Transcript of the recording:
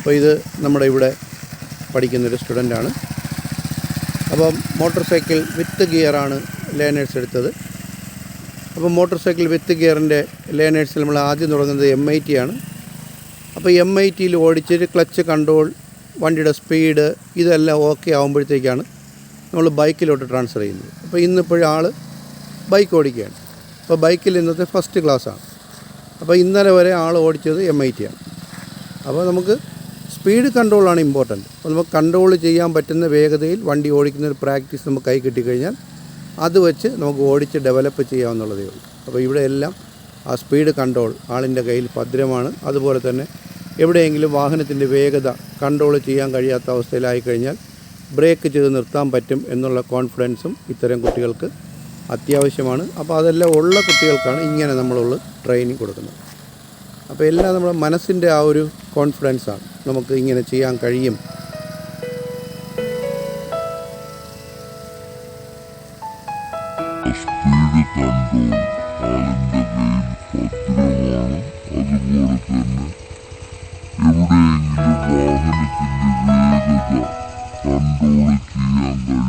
അപ്പോൾ ഇത് നമ്മുടെ ഇവിടെ പഠിക്കുന്നൊരു സ്റ്റുഡൻ്റാണ്. അപ്പം മോട്ടോർ സൈക്കിൾ വിത്ത് ഗിയറാണ് ലേണേഴ്സ് എടുത്തത്. അപ്പോൾ മോട്ടോർ സൈക്കിൾ വിത്ത് ഗിയറിൻ്റെ ലേണേഴ്സിൽ നമ്മൾ ആദ്യം തുടങ്ങുന്നത് MIT ആണ്. അപ്പോൾ MITയിൽ ഓടിച്ചിട്ട് ക്ലച്ച് കൺട്രോൾ, വണ്ടിയുടെ സ്പീഡ് ഇതെല്ലാം ഓക്കെ ആകുമ്പോഴത്തേക്കാണ് നമ്മൾ ബൈക്കിലോട്ട് ട്രാൻസ്ഫർ ചെയ്യുന്നത്. അപ്പോൾ ഇന്നിപ്പോഴും ആൾ ബൈക്ക് ഓടിക്കുകയാണ്. അപ്പോൾ ബൈക്കിൽ ഇന്നത്തെ ഫസ്റ്റ് ക്ലാസ്സാണ്. അപ്പോൾ ഇന്നലെ വരെ ആൾ ഓടിച്ചത് MIT ആണ്. അപ്പോൾ നമുക്ക് സ്പീഡ് കൺട്രോളാണ് ഇമ്പോർട്ടൻറ്റ്. അപ്പോൾ നമുക്ക് കൺട്രോൾ ചെയ്യാൻ പറ്റുന്ന വേഗതയിൽ വണ്ടി ഓടിക്കുന്ന ഒരു പ്രാക്ടീസ് നമുക്ക് കൈ കിട്ടിക്കഴിഞ്ഞാൽ അത് വെച്ച് നമുക്ക് ഓടിച്ച് ഡെവലപ്പ് ചെയ്യാവുന്നതേ ഉള്ളൂ. അപ്പോൾ ഇവിടെ എല്ലാം ആ സ്പീഡ് കൺട്രോൾ ആളിൻ്റെ കയ്യിൽ ഭദ്രമാണ്. അതുപോലെ തന്നെ എവിടെയെങ്കിലും വാഹനത്തിൻ്റെ വേഗത കൺട്രോൾ ചെയ്യാൻ കഴിയാത്ത അവസ്ഥയിലായിക്കഴിഞ്ഞാൽ ബ്രേക്ക് ചെയ്ത് നിർത്താൻ പറ്റും എന്നുള്ള കോൺഫിഡൻസും ഇത്തരം കുട്ടികൾക്ക് അത്യാവശ്യമാണ്. അപ്പോൾ അതെല്ലാം ഉള്ള കുട്ടികൾക്കാണ് ഇങ്ങനെ നമ്മളുള്ള ട്രെയിനിങ് കൊടുക്കുന്നത്. അപ്പോൾ എല്ലാം നമ്മുടെ മനസ്സിൻ്റെ ആ ഒരു കോൺഫിഡൻസാണ്, നമുക്ക് ഇങ്ങനെ ചെയ്യാൻ കഴിയും. സ്പീഡ് കൺട്രോൾ ആളിൻ്റെ കയ്യിൽ ഭദ്രമാണ്. അതുപോലെ തന്നെ എവിടെയെങ്കിലും വാഹനത്തിൻ്റെ വേഗത കൺട്രോൾ ചെയ്യാൻ കഴിയും.